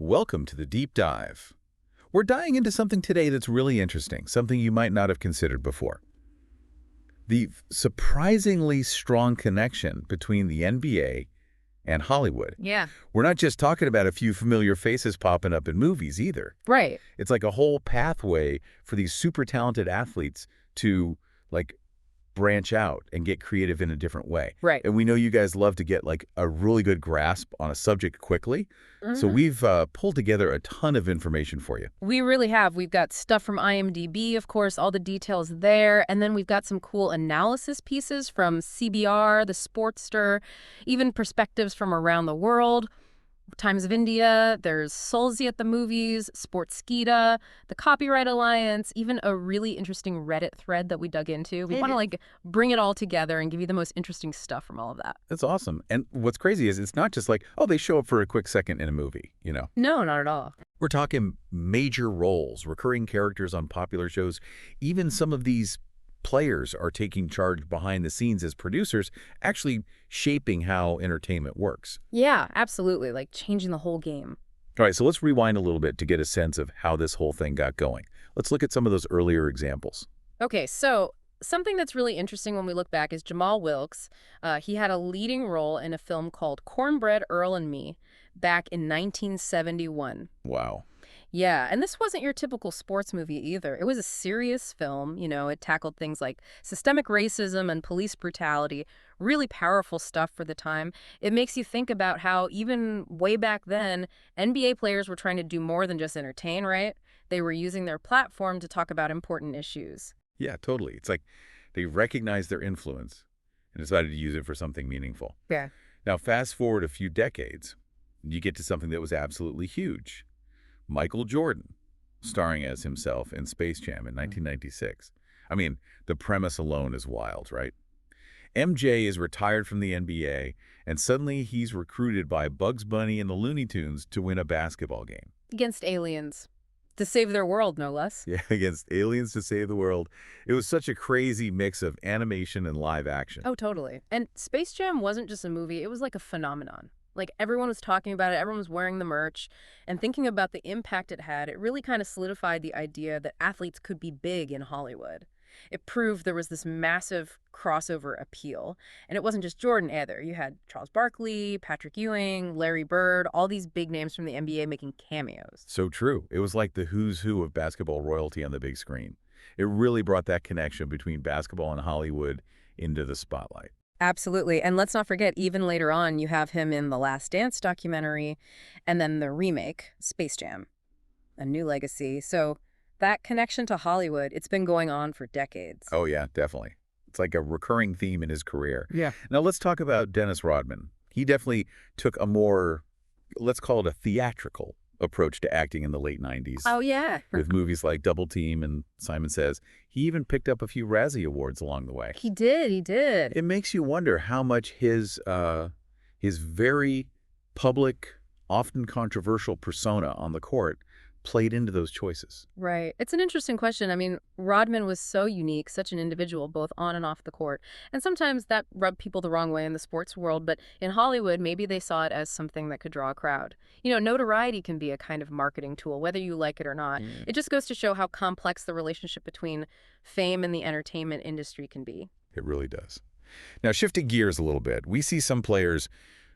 Welcome to the Deep Dive. We're diving into something today that's really interesting, something you might not have considered before. The surprisingly strong connection between the NBA and Hollywood. Yeah. We're not just talking about a few familiar faces popping up in movies either. Right. It's like a whole pathway for these super talented athletes to, branch out and get creative in a different way. Right. And we know you guys love to get, a really good grasp on a subject quickly. So we've pulled together a ton of information for you. We really have. We've got stuff from IMDb, of course, all the details there. And then we've got some cool analysis pieces from CBR, the Sportster, even perspectives from around the world. Times of India, there's Solzi at the Movies, Sportskeeda, the Copyright Alliance, even a really interesting Reddit thread that we dug into. We want to bring it all together and give you the most interesting stuff from all of that. That's awesome. And what's crazy is it's not just they show up for a quick second in a movie, No, not at all. We're talking major roles, recurring characters on popular shows. Even some of these players are taking charge behind the scenes as producers, actually shaping how entertainment works. Yeah, absolutely. Like changing the whole game. All right, so let's rewind a little bit to get a sense of how this whole thing got going. Let's look at some of those earlier examples. Okay, so something that's really interesting when we look back is Jamal Wilkes. He had a leading role in a film called Cornbread, Earl and Me back in 1971. Wow. Yeah, and this wasn't your typical sports movie either. It was a serious film. It tackled things like systemic racism and police brutality, really powerful stuff for the time. It makes you think about how even way back then, NBA players were trying to do more than just entertain, right? They were using their platform to talk about important issues. Yeah, totally. It's like they recognized their influence and decided to use it for something meaningful. Yeah. Now, fast forward a few decades, you get to something that was absolutely huge. Michael Jordan, starring as himself in Space Jam in 1996. I mean, the premise alone is wild, right? MJ is retired from the NBA, and suddenly he's recruited by Bugs Bunny and the Looney Tunes to win a basketball game. Against aliens. To save their world, no less. Yeah, against aliens to save the world. It was such a crazy mix of animation and live action. Oh, totally. And Space Jam wasn't just a movie, it was like a phenomenon. Everyone was talking about it, everyone was wearing the merch, and thinking about the impact it had, it really kind of solidified the idea that athletes could be big in Hollywood. It proved there was this massive crossover appeal. And it wasn't just Jordan either. You had Charles Barkley, Patrick Ewing, Larry Bird, all these big names from the NBA making cameos. So true. It was like the who's who of basketball royalty on the big screen. It really brought that connection between basketball and Hollywood into the spotlight. Absolutely. And let's not forget, even later on, you have him in the Last Dance documentary and then the remake, Space Jam, A New Legacy. So that connection to Hollywood, it's been going on for decades. Oh, yeah, definitely. It's like a recurring theme in his career. Yeah. Now, let's talk about Dennis Rodman. He definitely took a more, let's call it a theatrical approach to acting in the late 90s. Oh, yeah. With movies like Double Team and Simon Says. He even picked up a few Razzie Awards along the way. He did. It makes you wonder how much his very public, often controversial persona on the court played into those choices. Right. It's an interesting question. I mean, Rodman was so unique, such an individual, both on and off the court. And sometimes that rubbed people the wrong way in the sports world. But in Hollywood, maybe they saw it as something that could draw a crowd. Notoriety can be a kind of marketing tool, whether you like it or not. It just goes to show how complex the relationship between fame and the entertainment industry can be. It really does. Now, shifting gears a little bit, we see some players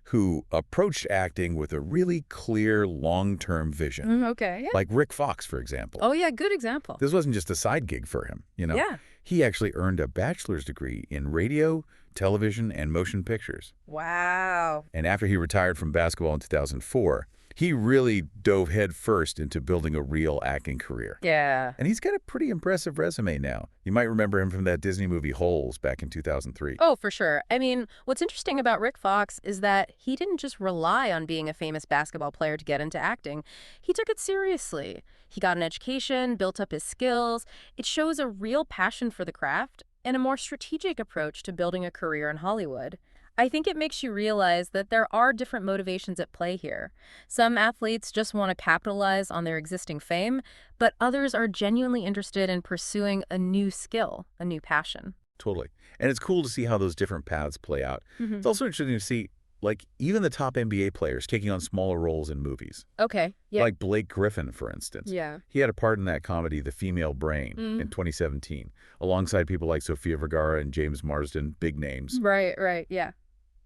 who approached acting with a really clear long-term vision. Okay. Yeah. Like Rick Fox, for example. Oh, yeah. Good example. This wasn't just a side gig for him, Yeah. He actually earned a bachelor's degree in radio, television, and motion pictures. Wow. And after he retired from basketball in 2004, he really dove headfirst into building a real acting career. Yeah. And he's got a pretty impressive resume now. You might remember him from that Disney movie Holes back in 2003. Oh, for sure. I mean, what's interesting about Rick Fox is that he didn't just rely on being a famous basketball player to get into acting. He took it seriously. He got an education, built up his skills. It shows a real passion for the craft and a more strategic approach to building a career in Hollywood. I think it makes you realize that there are different motivations at play here. Some athletes just want to capitalize on their existing fame, but others are genuinely interested in pursuing a new skill, a new passion. Totally. And it's cool to see how those different paths play out. It's also interesting to see Like, even the top NBA players taking on smaller roles in movies. Okay, yeah. Like Blake Griffin, for instance. Yeah. He had a part in that comedy, The Female Brain, in 2017, alongside people like Sofia Vergara and James Marsden, big names. Right, yeah.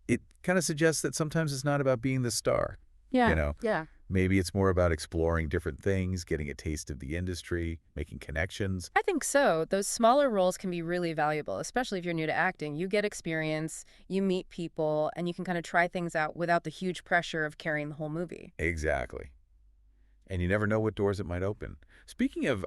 It kind of suggests that sometimes it's not about being the star. Yeah, You know, yeah. maybe it's more about exploring different things, getting a taste of the industry, making connections. I think so. Those smaller roles can be really valuable, especially if you're new to acting. You get experience, you meet people, and you can kind of try things out without the huge pressure of carrying the whole movie. Exactly. And you never know what doors it might open. Speaking of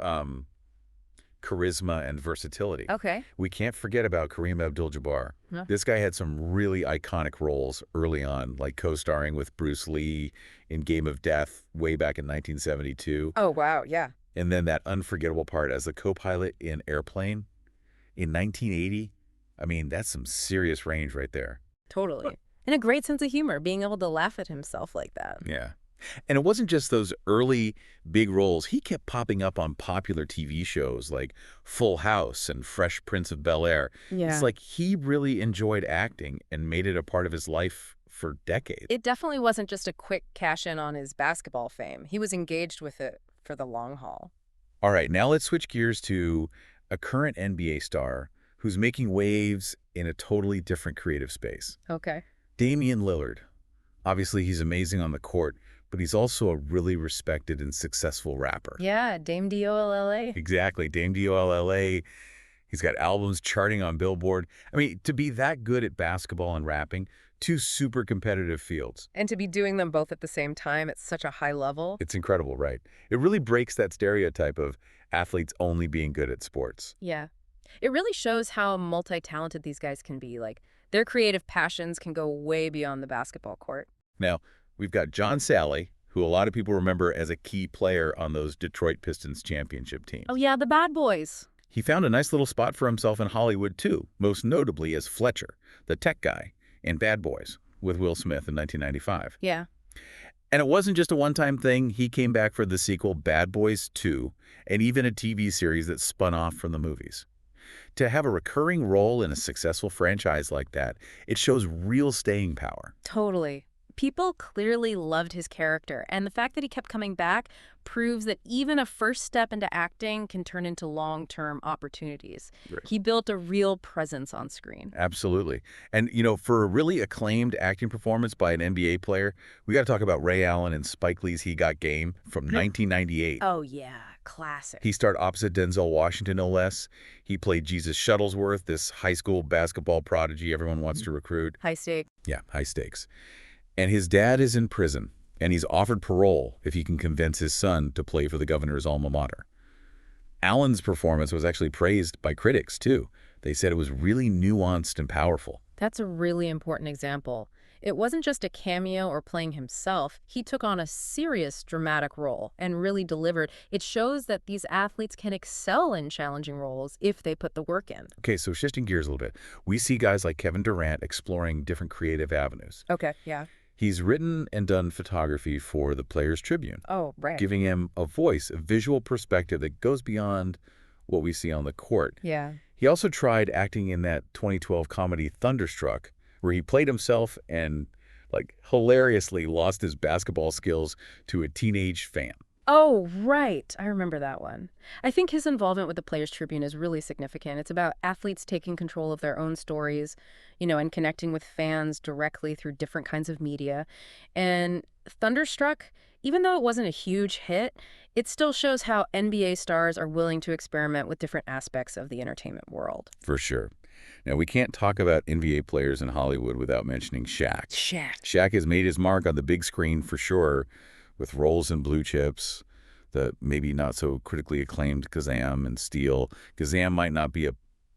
charisma and versatility, Okay. we can't forget about Kareem Abdul-Jabbar. Yeah. This guy had some really iconic roles early on, like co-starring with Bruce Lee in Game of Death way back in 1972. Oh, wow, yeah. And then that unforgettable part as the co-pilot in Airplane in 1980. I mean, that's some serious range right there. Totally. And a great sense of humor, being able to laugh at himself like that. Yeah. And it wasn't just those early big roles. He kept popping up on popular TV shows like Full House and Fresh Prince of Bel-Air. Yeah. It's like he really enjoyed acting and made it a part of his life for decades. It definitely wasn't just a quick cash-in on his basketball fame. He was engaged with it for the long haul. All right, now let's switch gears to a current NBA star who's making waves in a totally different creative space. Okay. Damian Lillard. Obviously, he's amazing on the court, but he's also a really respected and successful rapper. Yeah, Dame D-O-L-L-A. Exactly, Dame D-O-L-L-A. He's got albums charting on Billboard. I mean, to be that good at basketball and rapping, two super competitive fields. And to be doing them both at the same time at such a high level. It's incredible, right? It really breaks that stereotype of athletes only being good at sports. Yeah. It really shows how multi-talented these guys can be. Like, their creative passions can go way beyond the basketball court. Now, we've got John Sally, who a lot of people remember as a key player on those Detroit Pistons championship teams. Oh, yeah, the bad boys. He found a nice little spot for himself in Hollywood, too, most notably as Fletcher, the tech guy, in Bad Boys with Will Smith in 1995. Yeah. And it wasn't just a one-time thing. He came back for the sequel Bad Boys 2, and even a TV series that spun off from the movies. To have a recurring role in a successful franchise like that, it shows real staying power. Totally. People clearly loved his character, and the fact that he kept coming back proves that even a first step into acting can turn into long-term opportunities. Right. He built a real presence on screen. Absolutely. And, you know, for a really acclaimed acting performance by an NBA player, we got to talk about Ray Allen and Spike Lee's He Got Game from 1998. Oh, yeah. Classic. He starred opposite Denzel Washington, no less. He played Jesus Shuttlesworth, this high school basketball prodigy everyone wants to recruit. High stake. Yeah, high stakes. And his dad is in prison, and he's offered parole if he can convince his son to play for the governor's alma mater. Allen's performance was actually praised by critics, too. They said it was really nuanced and powerful. That's a really important example. It wasn't just a cameo or playing himself. He took on a serious dramatic role and really delivered. It shows that these athletes can excel in challenging roles if they put the work in. Okay, so shifting gears a little bit. We see guys like Kevin Durant exploring different creative avenues. Okay, yeah. He's written and done photography for the Players Tribune, Oh, right. giving him a voice, a visual perspective that goes beyond what we see on the court. Yeah. He also tried acting in that 2012 comedy Thunderstruck, where he played himself and, like, hilariously lost his basketball skills to a teenage fan. Oh, right. I remember that one. I think his involvement with the Players Tribune is really significant. It's about athletes taking control of their own stories, and connecting with fans directly through different kinds of media. And Thunderstruck, even though it wasn't a huge hit, it still shows how NBA stars are willing to experiment with different aspects of the entertainment world. For sure. Now, we can't talk about NBA players in Hollywood without mentioning Shaq. Shaq has made his mark on the big screen for sure, with roles in Blue Chips, the maybe not so critically acclaimed Kazam and Steel. Kazam might not be a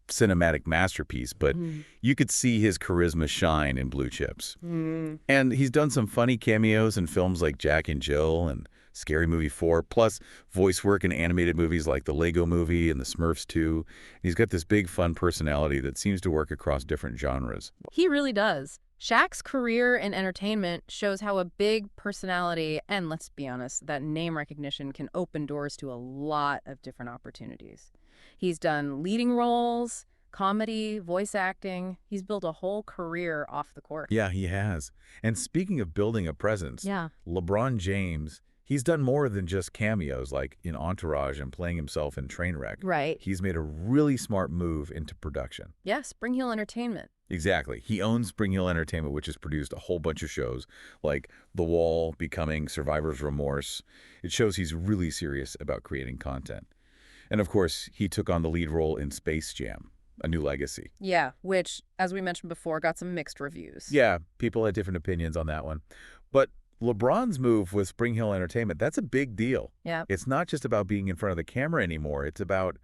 cinematic masterpiece, but you could see his charisma shine in Blue Chips. And he's done some funny cameos in films like Jack and Jill and Scary Movie 4, plus voice work in animated movies like The Lego Movie and The Smurfs 2. He's got this big, fun personality that seems to work across different genres. He really does. Shaq's career in entertainment shows how a big personality, and let's be honest, that name recognition can open doors to a lot of different opportunities. He's done leading roles, Comedy, voice acting, he's built a whole career off the court. Yeah, he has. And speaking of building a presence, Yeah. LeBron James, he's done more than just cameos like in Entourage and playing himself in Trainwreck. Right. He's made a really smart move into production. Yeah, Spring Hill Entertainment. Exactly. He owns Spring Hill Entertainment, which has produced a whole bunch of shows like The Wall, Becoming, Survivor's Remorse. It shows he's really serious about creating content. And of course, he took on the lead role in Space Jam, A New Legacy. Yeah, which, as we mentioned before, got some mixed reviews. Yeah, people had different opinions on that one. But LeBron's move with Spring Hill Entertainment, that's a big deal. Yeah. It's not just about being in front of the camera anymore. It's about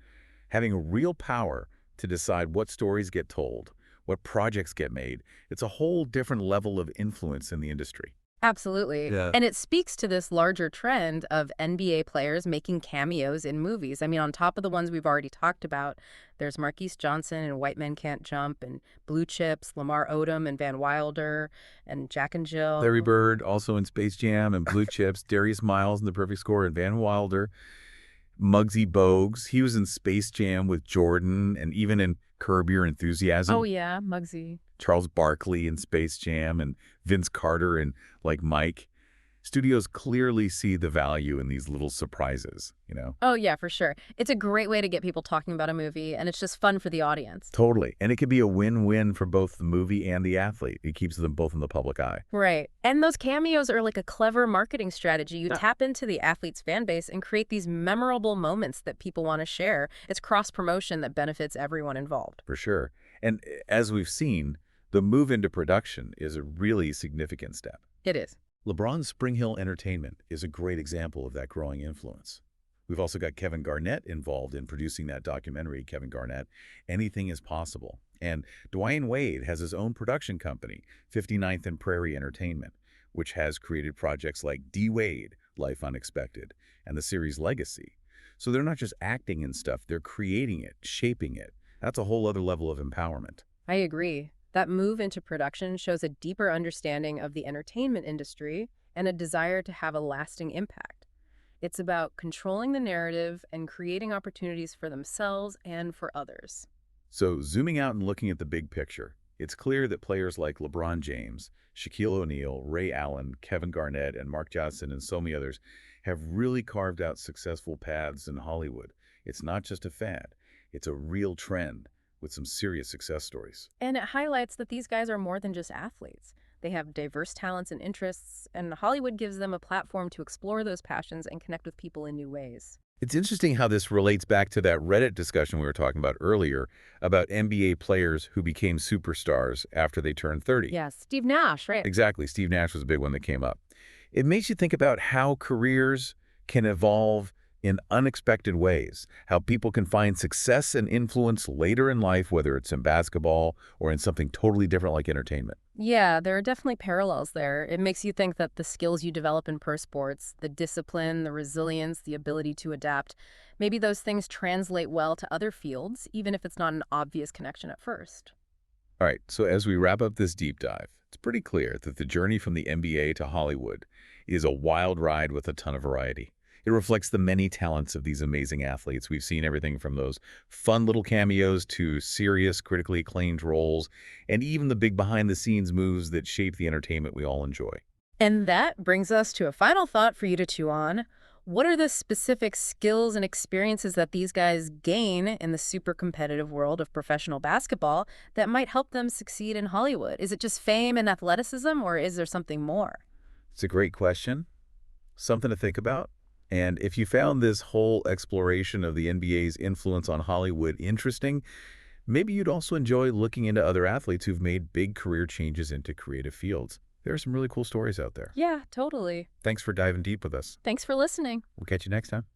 having real power to decide what stories get told, what projects get made. It's a whole different level of influence in the industry. Absolutely. Yeah. And it speaks to this larger trend of NBA players making cameos in movies. I mean, on top of the ones we've already talked about, there's Marquise Johnson in White Men Can't Jump, and Blue Chips, Lamar Odom and Van Wilder, and Jack and Jill. Larry Bird, also in Space Jam and Blue Chips, Darius Miles in The Perfect Score, and Van Wilder. Muggsy Bogues, he was in Space Jam with Jordan and even in Curb Your Enthusiasm. Oh, yeah, Muggsy. Charles Barkley in Space Jam and Vince Carter in Like Mike. Studios clearly see the value in these little surprises, you know? Oh, yeah, for sure. It's a great way to get people talking about a movie, and it's just fun for the audience. Totally. And it could be a win-win for both the movie and the athlete. It keeps them both in the public eye. Right. And those cameos are like a clever marketing strategy. You tap into the athlete's fan base and create these memorable moments that people want to share. It's cross-promotion that benefits everyone involved. For sure. And as we've seen, the move into production is a really significant step. It is. LeBron's Spring Hill Entertainment is a great example of that growing influence. We've also got Kevin Garnett involved in producing that documentary, Kevin Garnett, Anything is Possible. And Dwayne Wade has his own production company, 59th and Prairie Entertainment, which has created projects like D-Wade, Life Unexpected, and the series Legacy. So they're not just acting in stuff, they're creating it, shaping it. That's a whole other level of empowerment. I agree. That move into production shows a deeper understanding of the entertainment industry and a desire to have a lasting impact. It's about controlling the narrative and creating opportunities for themselves and for others. So zooming out and looking at the big picture, it's clear that players like LeBron James, Shaquille O'Neal, Ray Allen, Kevin Garnett, and Mark Johnson, and so many others have really carved out successful paths in Hollywood. It's not just a fad. It's a real trend with some serious success stories. And it highlights that these guys are more than just athletes. They have diverse talents and interests, and Hollywood gives them a platform to explore those passions and connect with people in new ways. It's interesting how this relates back to that Reddit discussion we were talking about earlier about NBA players who became superstars after they turned 30. Yeah, Steve Nash, right? Exactly. Steve Nash was a big one that came up. It makes you think about how careers can evolve in unexpected ways, how people can find success and influence later in life, whether it's in basketball or in something totally different like entertainment. Yeah, there are definitely parallels there. It makes you think that the skills you develop in pro sports, the discipline, the resilience, the ability to adapt, maybe those things translate well to other fields, even if it's not an obvious connection at first. All right, so as we wrap up this deep dive, it's pretty clear that the journey from the NBA to Hollywood is a wild ride with a ton of variety. It reflects the many talents of these amazing athletes. We've seen everything from those fun little cameos to serious, critically acclaimed roles, and even the big behind-the-scenes moves that shape the entertainment we all enjoy. And that brings us to a final thought for you to chew on. What are the specific skills and experiences that these guys gain in the super competitive world of professional basketball that might help them succeed in Hollywood? Is it just fame and athleticism, or is there something more? It's a great question, something to think about. And if you found this whole exploration of the NBA's influence on Hollywood interesting, maybe you'd also enjoy looking into other athletes who've made big career changes into creative fields. There are some really cool stories out there. Yeah, totally. Thanks for diving deep with us. Thanks for listening. We'll catch you next time.